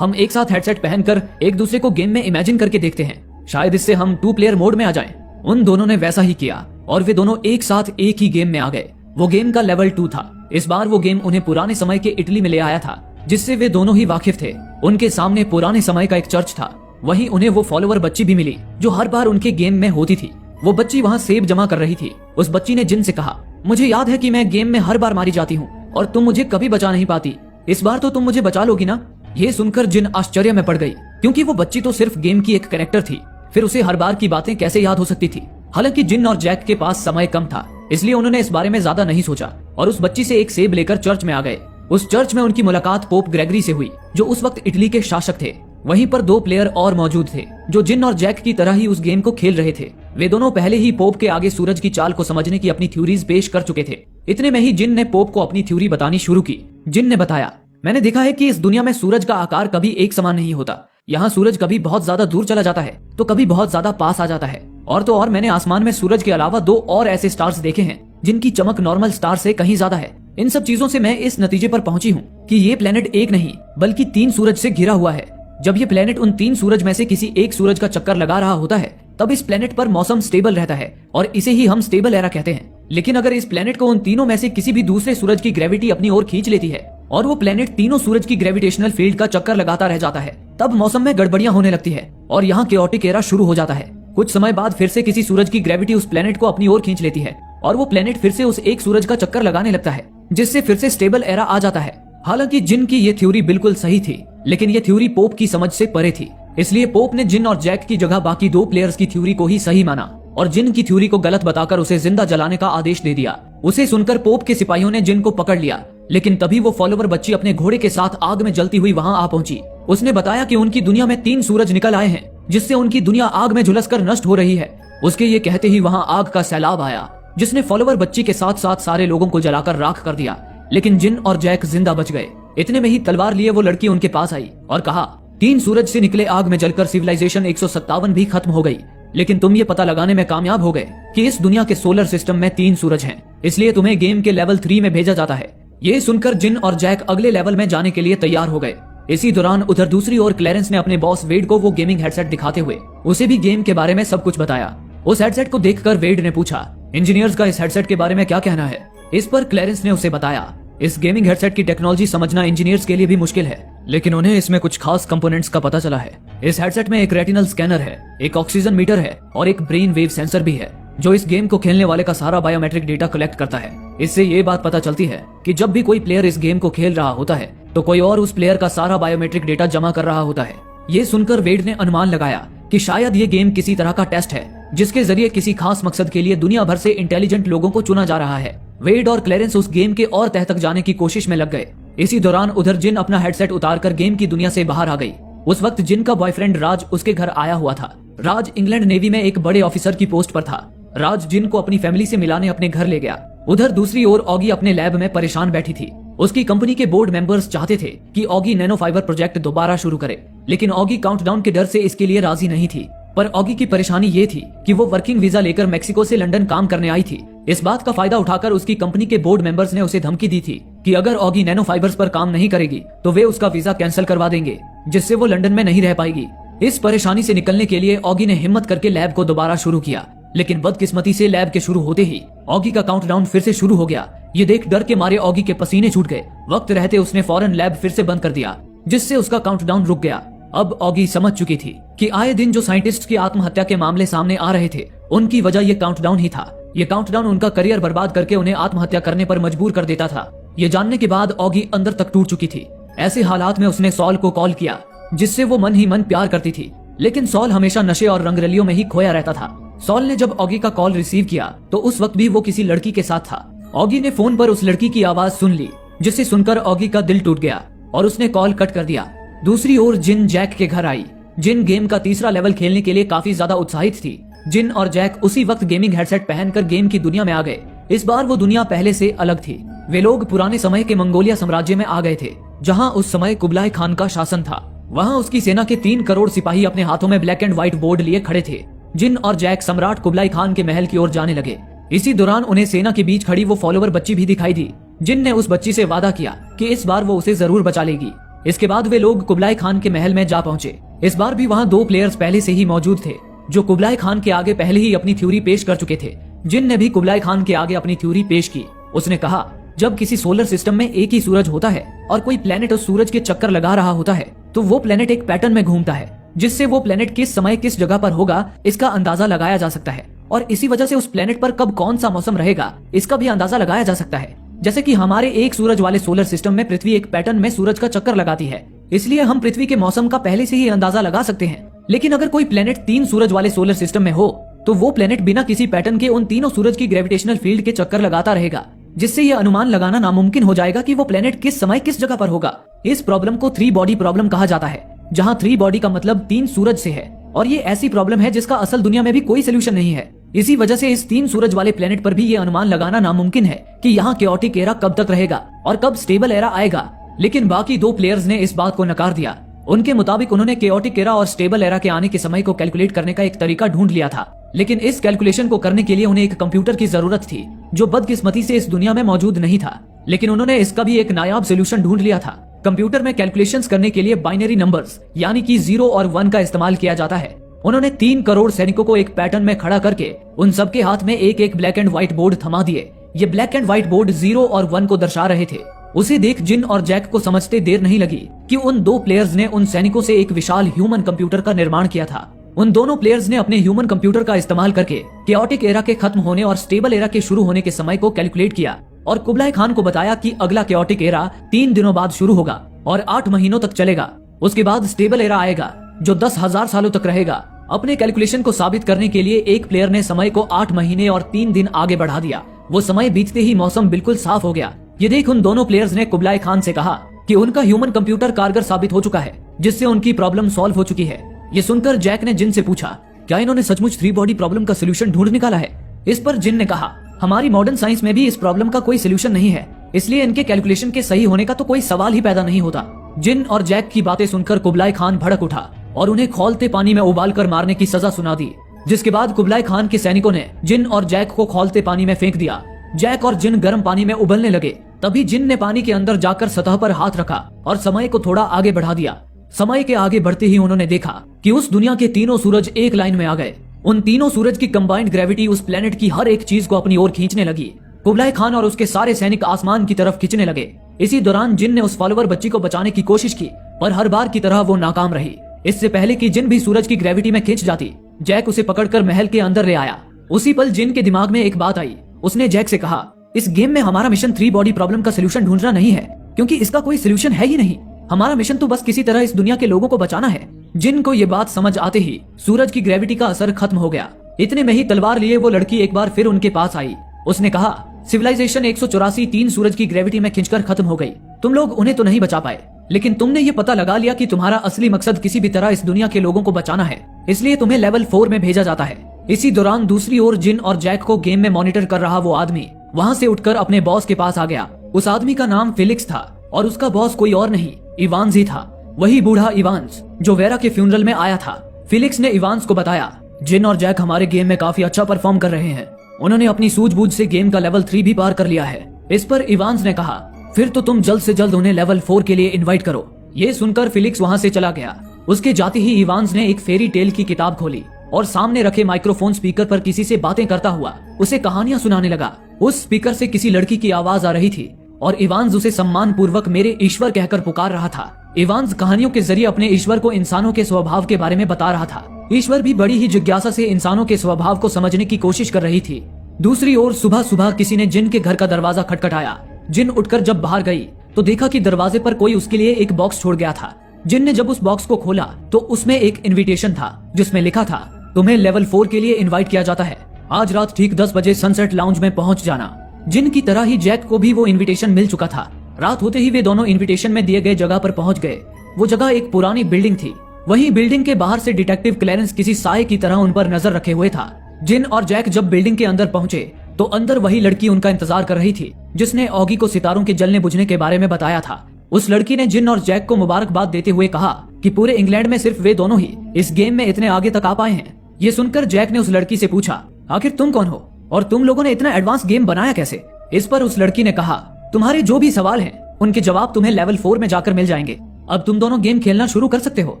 हम एक साथ हेडसेट पहनकर एक दूसरे को गेम में इमेजिन करके देखते हैं, शायद इससे हम 2 प्लेयर मोड में आ जाएं। उन दोनों ने वैसा ही किया और वे दोनों एक साथ एक ही गेम में आ गए। वो गेम का लेवल 2 था। इस बार वो गेम उन्हें पुराने समय के इटली में ले आया था, जिससे वे दोनों ही वाकिफ थे। उनके सामने पुराने समय का एक चर्च था। वहीं उन्हें वो फॉलोवर बच्ची भी मिली जो हर बार उनके गेम में होती थी। वो बच्ची वहाँ सेब जमा कर रही थी। उस बच्ची ने जिन से कहा, मुझे याद है कि मैं गेम में हर बार मारी जाती हूँ और तुम मुझे कभी बचा नहीं पाती। इस बार तो तुम मुझे बचा लोगी ना? ये सुनकर जिन आश्चर्य में पड़ गई, क्योंकि वो बच्ची तो सिर्फ गेम की एक कैरेक्टर थी। फिर उसे हर बार की बातें कैसे याद हो सकती थी? हालांकि जिन और जैक के पास समय कम था, इसलिए उन्होंने इस बारे में ज्यादा नहीं सोचा और उस बच्ची से एक सेब लेकर चर्च में आ गए। उस चर्च में उनकी मुलाकात पोप ग्रेगरी से हुई, जो उस वक्त इटली के शासक थे। वहीं पर 2 प्लेयर और मौजूद थे जो जिन और जैक की तरह ही उस गेम को खेल रहे थे। वे दोनों पहले ही पोप के आगे सूरज की चाल को समझने की अपनी थ्योरीज पेश कर चुके थे। इतने में ही जिन ने पोप को अपनी थ्योरी बतानी शुरू की। जिन ने बताया, मैंने देखा है कि इस दुनिया में सूरज का आकार कभी एक समान नहीं होता। यहाँ सूरज कभी बहुत ज्यादा दूर चला जाता है तो कभी बहुत ज्यादा पास आ जाता है। और तो और मैंने आसमान में सूरज के अलावा 2 और ऐसे स्टार्स देखे हैं जिनकी चमक नॉर्मल स्टार से कहीं ज्यादा है। इन सब चीजों से मैं इस नतीजे पर पहुंची हूँ कि ये प्लेनेट एक नहीं बल्कि 3 सूरज से घिरा हुआ है। जब ये प्लेनेट उन 3 सूरज में से किसी एक सूरज का चक्कर लगा रहा होता है, तब इस प्लेनेट पर मौसम स्टेबल रहता है और इसे ही हम स्टेबल एरा कहते हैं। लेकिन अगर इस प्लेनेट को उन तीनों में से किसी भी दूसरे सूरज की ग्रेविटी अपनी ओर खींच लेती है और वो प्लेनेट तीनों सूरज की ग्रेविटेशनल फील्ड का चक्कर लगाता रह जाता है, तब मौसम में गड़बड़ियां होने लगती है और यहाँ केओटिक एरा शुरू हो जाता है। कुछ समय बाद फिर से किसी सूरज की ग्रेविटी उस प्लेनेट को अपनी ओर खींच लेती है और वो प्लेनेट फिर से उस एक सूरज का चक्कर लगाने लगता है, जिससे फिर से स्टेबल एरा आ जाता है। हालांकि जिन की ये थ्योरी बिल्कुल सही थी, लेकिन ये थ्योरी पोप की समझ से परे थी। इसलिए पोप ने जिन और जैक की जगह बाकी 2 प्लेयर्स की थ्योरी को ही सही माना और जिन की थ्योरी को गलत बताकर उसे जिंदा जलाने का आदेश दे दिया। उसे सुनकर पोप के सिपाहियों ने जिन को पकड़ लिया, लेकिन तभी वो फॉलोवर बच्ची अपने घोड़े के साथ आग में जलती हुई वहां आ पहुंची। उसने बताया कि उनकी दुनिया में 3 सूरज निकल आए हैं, जिससे उनकी दुनिया आग में झुलसकर नष्ट हो रही है। उसके ये कहते ही वहां आग का सैलाब आया, जिसने फॉलोवर बच्ची के साथ साथ सारे लोगों को जलाकर राख कर दिया। लेकिन जिन और जैक जिंदा बच गए। इतने में ही तलवार लिए वो लड़की उनके पास आई और कहा, 3 सूरज से निकले आग में जलकर सिविलाइजेशन 157 भी खत्म हो गई, लेकिन तुम ये पता लगाने में कामयाब हो गए कि इस दुनिया के सोलर सिस्टम में 3 सूरज हैं, इसलिए तुम्हें गेम के लेवल 3 में भेजा जाता है। ये सुनकर जिन और जैक अगले लेवल में जाने के लिए तैयार हो गए। इसी दौरान उधर दूसरी ओर क्लेरेंस ने अपने बॉस वेड को वो गेमिंग हेडसेट दिखाते हुए उसे भी गेम के बारे में सब कुछ बताया। उस हेडसेट को देखकर वेड ने पूछा, इंजीनियर्स का इस हेडसेट के बारे में क्या कहना है? इस पर क्लेरेंस ने उसे बताया, इस गेमिंग हेडसेट की टेक्नोलॉजी समझना इंजीनियर्स के लिए भी मुश्किल है, लेकिन उन्हें इसमें कुछ खास कंपोनेंट्स का पता चला है। इस हेडसेट में एक रेटिनल स्कैनर है, एक ऑक्सीजन मीटर है और एक ब्रेन वेव सेंसर भी है, जो इस गेम को खेलने वाले का सारा बायोमेट्रिक डेटा कलेक्ट करता है। इससे ये बात पता चलती है कि जब भी कोई प्लेयर इस गेम को खेल रहा होता है, तो कोई और उस प्लेयर का सारा बायोमेट्रिक डेटा जमा कर रहा होता है। ये सुनकर वेड ने अनुमान लगाया कि शायद ये गेम किसी तरह का टेस्ट है, जिसके जरिए किसी खास मकसद के लिए दुनिया भर से इंटेलिजेंट लोगों को चुना जा रहा है। वेड और क्लेरेंस उस गेम के और तह तक जाने की कोशिश में लग गए। इसी दौरान उधर जिन अपना हेडसेट उतारकर गेम की दुनिया से बाहर आ गई। उस वक्त जिन का बॉयफ्रेंड राज उसके घर आया हुआ था। राज इंग्लैंड नेवी में एक बड़े ऑफिसर की पोस्ट पर था। राज जिन को अपनी फैमिली से मिलाने अपने घर ले गया। उधर दूसरी ओर ऑगी अपने लैब में परेशान बैठी थी। उसकी कंपनी के बोर्ड मेंबर्स चाहते थे कि ऑगी नैनो फाइबर प्रोजेक्ट दोबारा शुरू करे, लेकिन ऑगी काउंटडाउन के डर से इसके लिए राजी नहीं थी। पर ऑगी की परेशानी ये थी कि वो वर्किंग वीजा लेकर मेक्सिको से लंदन काम करने आई थी। इस बात का फायदा उठाकर उसकी कंपनी के बोर्ड मेंबर्स ने उसे धमकी दी थी कि अगर ऑगी नैनो फाइबर्स पर काम नहीं करेगी तो वे उसका वीजा कैंसिल करवा देंगे, जिससे वो लंदन में नहीं रह पाएगी। इस परेशानी से निकलने के लिए ऑगी ने हिम्मत करके लैब को दोबारा शुरू किया, लेकिन बदकिस्मती से लैब के शुरू होते ही ऑगी का काउंटडाउन फिर से शुरू हो गया। ये देख डर के मारे ऑगी के पसीने छूट गए। वक्त रहते उसने फौरन लैब फिर से बंद कर दिया, जिससे उसका काउंटडाउन रुक गया। अब ऑगी समझ चुकी थी कि आए दिन जो साइंटिस्ट की आत्महत्या के मामले सामने आ रहे थे, उनकी वजह ये काउंटडाउन ही था। ये काउंटडाउन उनका करियर बर्बाद करके उन्हें आत्महत्या करने पर मजबूर कर देता था। ये जानने के बाद ऑगी अंदर तक टूट चुकी थी। ऐसे हालात में उसने सॉल को कॉल किया, जिससे वो मन ही मन प्यार करती थी, लेकिन सॉल हमेशा नशे और रंगरलियों में ही खोया रहता था। सॉल ने जब ऑगी का कॉल रिसीव किया तो उस वक्त भी वो किसी लड़की के साथ था। ऑगी ने फोन पर उस लड़की की आवाज सुन ली, जिसे सुनकर ऑगी का दिल टूट गया और उसने कॉल कट कर दिया। दूसरी ओर जिन जैक के घर आई। जिन गेम का तीसरा लेवल खेलने के लिए काफी ज्यादा उत्साहित थी। जिन और जैक उसी वक्त गेमिंग हेडसेट पहनकर गेम की दुनिया में आ गए। इस बार वो दुनिया पहले से अलग थी। वे लोग पुराने समय के मंगोलिया साम्राज्य में आ गए थे, जहाँ उस समय कुबलाई खान का शासन था। वहाँ उसकी सेना के 3 करोड़ सिपाही अपने हाथों में ब्लैक एंड व्हाइट बोर्ड लिए खड़े थे। जिन और जैक सम्राट कुबलाई खान के महल की ओर जाने लगे। इसी दौरान उन्हें सेना के बीच खड़ी वो फॉलोवर बच्ची भी दिखाई दी। जिन ने उस बच्ची से वादा किया कि इस बार वो उसे जरूर बचा लेगी। इसके बाद वे लोग कुबलाई खान के महल में जा पहुंचे। इस बार भी वहाँ 2 प्लेयर्स पहले से ही मौजूद थे जो कुबलाई खान के आगे पहले ही अपनी थ्योरी पेश कर चुके थे। जिन ने भी कुबलाई खान के आगे अपनी थ्योरी पेश की। उसने कहा, जब किसी सोलर सिस्टम में एक ही सूरज होता है और कोई प्लेनेट उस सूरज के चक्कर लगा रहा होता है तो वो प्लेनेट एक पैटर्न में घूमता है, जिससे वो प्लेनेट किस समय किस जगह पर होगा इसका अंदाजा लगाया जा सकता है। और इसी वजह से उस प्लेनेट पर कब कौन सा मौसम रहेगा इसका भी अंदाजा लगाया जा सकता है। जैसे कि हमारे एक सूरज वाले सोलर सिस्टम में पृथ्वी एक पैटर्न में सूरज का चक्कर लगाती है, इसलिए हम पृथ्वी के मौसम का पहले से ही अंदाजा लगा सकते हैं। लेकिन अगर कोई प्लेनेट 3 सूरज वाले सोलर सिस्टम में हो तो वो प्लेनेट बिना किसी पैटर्न के उन तीनों सूरज की ग्रेविटेशनल फील्ड के चक्कर लगाता रहेगा, जिससे यह अनुमान लगाना नामुमकिन हो जाएगा कि वो प्लेनेट किस समय किस जगह पर होगा। इस प्रॉब्लम को 3 बॉडी प्रॉब्लम कहा जाता है, जहाँ 3 बॉडी का मतलब 3 सूरज से है। और ये ऐसी प्रॉब्लम है जिसका असल दुनिया में भी कोई सोल्यूशन नहीं है। इसी वजह से इस 3 सूरज वाले प्लेनेट पर भी ये अनुमान लगाना नामुमकिन है कि यहाँ केओटिक एरा कब तक रहेगा और कब स्टेबल एरा आएगा। लेकिन बाकी 2 प्लेयर्स ने इस बात को नकार दिया। उनके मुताबिक उन्होंने केओटिक एरा और स्टेबल एरा के आने के समय को कैलकुलेट करने का एक तरीका ढूंढ लिया था, लेकिन इस कैलकुलेशन को करने के लिए उन्हें एक कंप्यूटर की जरूरत थी जो बदकिस्मती से इस दुनिया में मौजूद नहीं था। लेकिन उन्होंने इसका भी एक नायाब सोल्यूशन ढूंढ लिया था। कंप्यूटर में कैलकुलेशंस करने के लिए बाइनरी नंबर्स यानी कि 0 और 1 का इस्तेमाल किया जाता है। उन्होंने 3 करोड़ सैनिकों को एक पैटर्न में खड़ा करके उन सबके हाथ में एक एक ब्लैक एंड व्हाइट बोर्ड थमा दिए। ये ब्लैक एंड व्हाइट बोर्ड 0 और 1 को दर्शा रहे थे। उसे देख जिन और जैक को समझते देर नहीं लगी कि उन 2 प्लेयर्स ने उन सैनिकों से एक विशाल ह्यूमन कंप्यूटर का निर्माण किया था। उन दोनों प्लेयर्स ने अपने ह्यूमन कंप्यूटर का इस्तेमाल करके केओटिक एरा के खत्म होने और स्टेबल एरा के शुरू होने के समय को कैलकुलेट किया और कुबलाई खान को बताया कि अगला केओटिक एरा 3 दिनों बाद शुरू होगा और 8 महीनों तक चलेगा। उसके बाद स्टेबल एरा आएगा जो 10,000 सालों तक रहेगा। अपने कैलकुलेशन को साबित करने के लिए एक प्लेयर ने समय को 8 महीने और 3 दिन आगे बढ़ा दिया। वो समय बीतते ही मौसम बिल्कुल साफ हो गया। ये देख उन दोनों प्लेयर्स ने कुबलाई खान से कहा कि उनका ह्यूमन कंप्यूटर कारगर साबित हो चुका है, जिससे उनकी प्रॉब्लम सॉल्व हो चुकी है। ये सुनकर जैक ने जिन से पूछा, क्या इन्होंने सचमुच 3 बॉडी प्रॉब्लम का सोल्यूशन ढूंढ निकाला है? इस पर जिन ने कहा, हमारी मॉडर्न साइंस में भी इस प्रॉब्लम का कोई सोल्यूशन नहीं है, इसलिए इनके कैलकुलेशन के सही होने का तो कोई सवाल ही पैदा नहीं होता। जिन और जैक की बातें सुनकर कुबलाई खान भड़क उठा और उन्हें खौलते पानी में उबाल कर मारने की सजा सुना दी। जिसके बाद कुबलाई खान के सैनिकों ने जिन और जैक को खौलते पानी में फेंक दिया। जैक और जिन गर्म पानी में उबलने लगे। तभी जिन ने पानी के अंदर जाकर सतह पर हाथ रखा और समय को थोड़ा आगे बढ़ा दिया। समय के आगे बढ़ते ही उन्होंने देखा कि उस दुनिया के तीनों सूरज एक लाइन में आ गए। उन तीनों सूरज की कंबाइंड ग्रेविटी उस प्लेनेट की हर एक चीज को अपनी ओर खींचने लगी। कुबलाई खान और उसके सारे सैनिक आसमान की तरफ खींचने लगे। इसी दौरान जिन ने उस फॉलोवर बच्ची को बचाने की कोशिश की, पर हर बार की तरह वो नाकाम रही। इससे पहले कि जिन भी सूरज की ग्रेविटी में खींच जाती, जैक उसे पकड़कर महल के अंदर ले आया। उसी पल जिन के दिमाग में एक बात आई। उसने जैक से कहा, इस गेम में हमारा मिशन 3 बॉडी प्रॉब्लम का सोल्यूशन ढूंढना नहीं है, क्योंकि इसका कोई सोल्यूशन है ही नहीं। हमारा मिशन तो बस किसी तरह इस दुनिया के लोगों को बचाना है। जिन को ये बात समझ आते ही सूरज की ग्रेविटी का असर खत्म हो गया। इतने में ही तलवार लिए वो लड़की एक बार फिर उनके पास आई। उसने कहा, सिविलाइजेशन 184 3 सूरज की ग्रेविटी में खिंचकर खत्म हो गई। तुम लोग उन्हें तो नहीं बचा पाए, लेकिन तुमने ये पता लगा लिया कि तुम्हारा असली मकसद किसी भी तरह इस दुनिया के लोगों को बचाना है, इसलिए तुम्हें लेवल 4 में भेजा जाता है। इसी दौरान दूसरी ओर जिन और जैक को गेम में मॉनिटर कर रहा वो आदमी वहाँ से उठकर अपने बॉस के पास आ गया। उस आदमी का नाम फिलिक्स था और उसका बॉस कोई और नहीं, इवांस ही था। वही बूढ़ा इवांस जो वेरा के फ्यूनरल में आया था। फिलिक्स ने इवांस को बताया, जिन और जैक हमारे गेम में काफी अच्छा परफॉर्म कर रहे हैं। उन्होंने अपनी सूझबूझ से गेम का लेवल 3 भी पार कर लिया है। इस पर इवांस ने कहा, फिर तो तुम जल्द से जल्द उन्हें लेवल 4 के लिए इनवाइट करो। ये सुनकर फिलिक्स वहाँ से चला गया। उसके जाते ही इवांस ने एक फेरी टेल की किताब खोली और सामने रखे माइक्रोफोन स्पीकर पर किसी से बातें करता हुआ उसे कहानियां सुनाने लगा। उस स्पीकर से किसी लड़की की आवाज आ रही थी और इवांस उसे सम्मान पूर्वक मेरे ईश्वर कहकर पुकार रहा था। इवांस कहानियों के जरिए अपने ईश्वर को इंसानों के स्वभाव के बारे में बता रहा था। ईश्वर भी बड़ी ही जिज्ञासा से इंसानों के स्वभाव को समझने की कोशिश कर रही थी। दूसरी ओर सुबह सुबह किसी ने जिन के घर का दरवाजा खटखटाया। जिन उठकर जब बाहर गई तो देखा कि दरवाजे पर कोई उसके लिए एक बॉक्स छोड़ गया था। जिन ने जब उस बॉक्स को खोला तो उसमें एक इनविटेशन था जिसमें लिखा था, तुम्हें लेवल 4 के लिए इनवाइट किया जाता है। आज रात ठीक 10 बजे सनसेट लाउंज में पहुंच जाना। जिन की तरह ही जैक को भी वो इनविटेशन मिल चुका था। रात होते ही वे दोनों इनविटेशन में दिए गए जगह पर पहुंच गए। वो जगह एक पुरानी बिल्डिंग थी। वहीं बिल्डिंग के बाहर से डिटेक्टिव क्लैरेंस किसी साए की तरह उन पर नजर रखे हुए था। जिन और जैक जब बिल्डिंग के अंदर पहुंचे तो अंदर वही लड़की उनका इंतजार कर रही थी जिसने ऑगी को सितारों के जलने बुझने के बारे में बताया था। उस लड़की ने जिन और जैक को मुबारकबाद देते हुए कहा कि पूरे इंग्लैंड में सिर्फ वे दोनों ही इस गेम में इतने आगे तक आ पाए हैं। ये सुनकर जैक ने उस लड़की से पूछा, आखिर तुम कौन हो और तुम लोगों ने इतना एडवांस गेम बनाया कैसे? इस पर उस लड़की ने कहा, तुम्हारे जो भी सवाल हैं उनके जवाब तुम्हें लेवल 4 में जाकर मिल जाएंगे। अब तुम दोनों गेम खेलना शुरू कर सकते हो।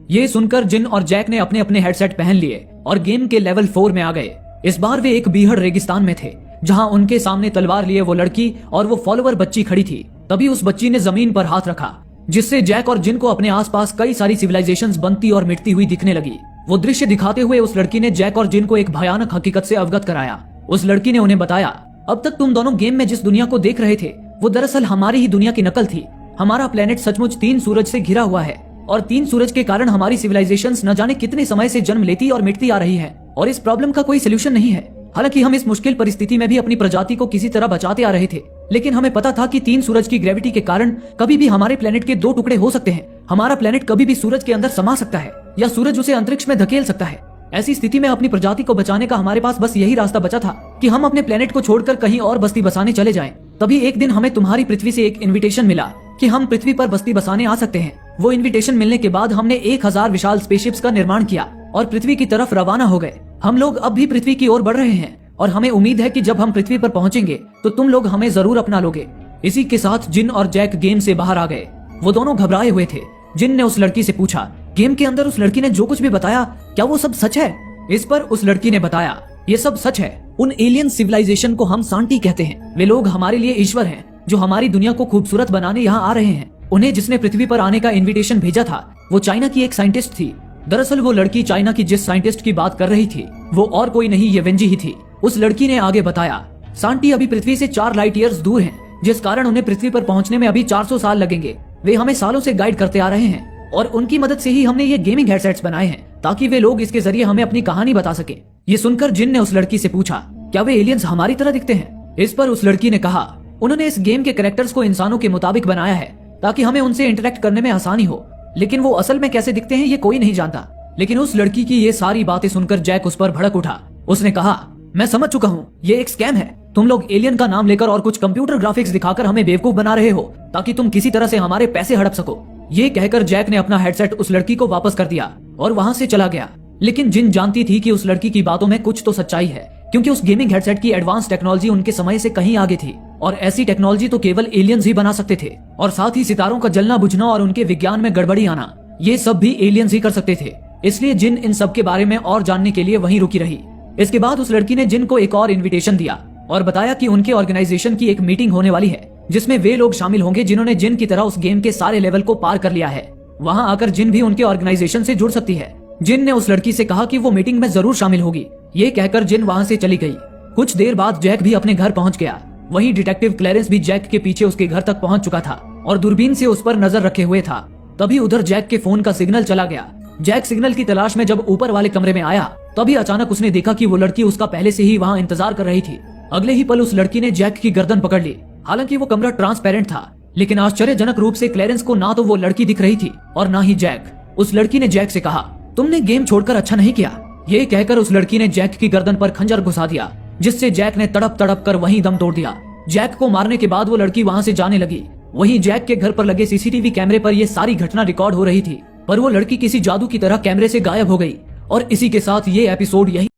ये सुनकर जिन और जैक ने अपने अपने हेडसेट पहन लिए और गेम के लेवल 4 में आ गए। इस बार वे एक बीहड़ रेगिस्तान में थे, जहां उनके सामने तलवार लिए वो लड़की और वो फॉलोवर बच्ची खड़ी थी। तभी उस बच्ची ने जमीन पर हाथ रखा, जिससे जैक और जिन को अपने आसपास कई सारी सिविलाइजेशंस बनती और मिटती हुई दिखने लगी। वो दृश्य दिखाते हुए उस लड़की ने जैक और जिन को एक भयानक हकीकत से अवगत कराया। उस लड़की ने उन्हें बताया, अब तक तुम दोनों गेम में जिस दुनिया को देख रहे थे वो दरअसल हमारी ही दुनिया की नकल थी। हमारा प्लेनेट सचमुच 3 सूरज से घिरा हुआ है और 3 सूरज के कारण हमारी सिविलाइजेशंस न जाने कितने समय से जन्म लेती और मिटती आ रही है और इस प्रॉब्लम का कोई सोल्यूशन नहीं है। हालांकि हम इस मुश्किल परिस्थिति में भी अपनी प्रजाति को किसी तरह बचाते आ रहे थे, लेकिन हमें पता था कि 3 सूरज की ग्रेविटी के कारण कभी भी हमारे प्लेनेट के 2 टुकड़े हो सकते हैं। हमारा प्लेनेट कभी भी सूरज के अंदर समा सकता है या सूरज उसे अंतरिक्ष में धकेल सकता है। ऐसी स्थिति में अपनी प्रजाति को बचाने का हमारे पास बस यही रास्ता बचा था कि हम अपने प्लेनेट को छोड़कर कहीं और बस्ती बसाने चले जाएं। तभी एक दिन हमें तुम्हारी पृथ्वी से एक इनविटेशन मिला कि हम पृथ्वी पर बस्ती बसाने आ सकते हैं। वो इनविटेशन मिलने के बाद हमने 1000 विशाल स्पेसशिप्स का निर्माण किया और पृथ्वी की तरफ रवाना हो गए। हम लोग अब भी पृथ्वी की ओर बढ़ रहे हैं और हमें उम्मीद है कि जब हम पृथ्वी पर पहुंचेंगे तो तुम लोग हमें जरूर अपना लोगे। इसी के साथ जिन और जैक गेम से बाहर आ गए। वो दोनों घबराए हुए थे। जिन ने उस लड़की से पूछा, गेम के अंदर उस लड़की ने जो कुछ भी बताया क्या वो सब सच है? इस पर उस लड़की ने बताया, ये सब सच है। उन एलियन सिविलाइजेशन को हम सांटी कहते हैं। वे लोग हमारे लिए ईश्वर हैं जो हमारी दुनिया को खूबसूरत बनाने यहाँ आ रहे हैं। उन्हें जिसने पृथ्वी पर आने का इनविटेशन भेजा था वो चाइना की एक साइंटिस्ट थी। दरअसल वो लड़की चाइना की जिस साइंटिस्ट की बात कर रही थी वो और कोई नहीं, ये वेंजी ही थी। उस लड़की ने आगे बताया, सांटी अभी पृथ्वी से 4 लाइट ईयर्स दूर हैं, जिस कारण उन्हें पृथ्वी पर पहुंचने में अभी 400 साल लगेंगे। वे हमें सालों से गाइड करते आ रहे हैं और उनकी मदद से ही हमने ये गेमिंग हेडसेट्स बनाए हैं ताकि वे लोग इसके जरिए हमें अपनी कहानी बता सके। ये सुनकर जिन ने उस लड़की से पूछा, क्या वे एलियंस हमारी तरह दिखते हैं? इस पर उस लड़की ने कहा, उन्होंने इस गेम के कैरेक्टर्स को इंसानों के मुताबिक बनाया है ताकि हमें उनसे इंटरेक्ट करने में आसानी हो, लेकिन वो असल में कैसे दिखते हैं ये कोई नहीं जानता। लेकिन उस लड़की की ये सारी बातें सुनकर जैक उस पर भड़क उठा। उसने कहा, मैं समझ चुका हूँ, ये एक स्कैम है। तुम लोग एलियन का नाम लेकर और कुछ कंप्यूटर ग्राफिक्स दिखाकर हमें बेवकूफ बना रहे हो ताकि तुम किसी तरह से हमारे पैसे हड़प सको। ये कहकर जैक ने अपना हेडसेट उस लड़की को वापस कर दिया और वहाँ से चला गया। लेकिन जिन जानती थी कि उस लड़की की बातों में कुछ तो सच्चाई है, क्योंकि उस गेमिंग हेडसेट की एडवांस टेक्नोलॉजी उनके समय से कहीं आगे थी और ऐसी टेक्नोलॉजी तो केवल एलियंस ही बना सकते थे। और साथ ही सितारों का जलना बुझना और उनके विज्ञान में गड़बड़ी आना, ये सब भी एलियंस ही कर सकते थे। इसलिए जिन इन सब के बारे में और जानने के लिए वहीं रुकी रही। इसके बाद उस लड़की ने जिन को एक और इनविटेशन दिया और बताया कि उनके ऑर्गेनाइजेशन की एक मीटिंग होने वाली है जिसमें वे लोग शामिल होंगे जिन्होंने जिन की तरह उस गेम के सारे लेवल को पार कर लिया है। वहां आकर जिन भी उनके ऑर्गेनाइजेशन से जुड़ सकती है। जिन ने उस लड़की से कहा कि वो मीटिंग में जरूर शामिल होगी। ये कहकर जिन वहां से चली गई। कुछ देर बाद जैक भी अपने घर पहुंच गया। वहीं डिटेक्टिव क्लैरेंस भी जैक के पीछे उसके घर तक पहुंच चुका था और दूरबीन से उस पर नजर रखे हुए था। तभी उधर जैक के फोन का सिग्नल चला गया। जैक सिग्नल की तलाश में जब ऊपर वाले कमरे में आया तभी अचानक उसने देखा कि वो लड़की उसका पहले से ही वहाँ इंतजार कर रही थी। अगले ही पल उस लड़की ने जैक की गर्दन पकड़ ली। हालांकि वो कमरा ट्रांसपेरेंट था, लेकिन आश्चर्यजनक रूप से क्लैरेंस को ना तो वो लड़की दिख रही थी और ना ही जैक। उस लड़की ने जैक से कहा, तुमने गेम छोड़कर अच्छा नहीं किया। ये कहकर उस लड़की ने जैक की गर्दन पर खंजर घुसा दिया, जिससे जैक ने तड़प तड़प कर वहीं दम तोड़ दिया। जैक को मारने के बाद वो लड़की वहाँ से जाने लगी। वहीं जैक के घर पर लगे सीसीटीवी कैमरे पर ये सारी घटना रिकॉर्ड हो रही थी, पर वो लड़की किसी जादू की तरह कैमरे से गायब हो गई। और इसी के साथ ये एपिसोड यही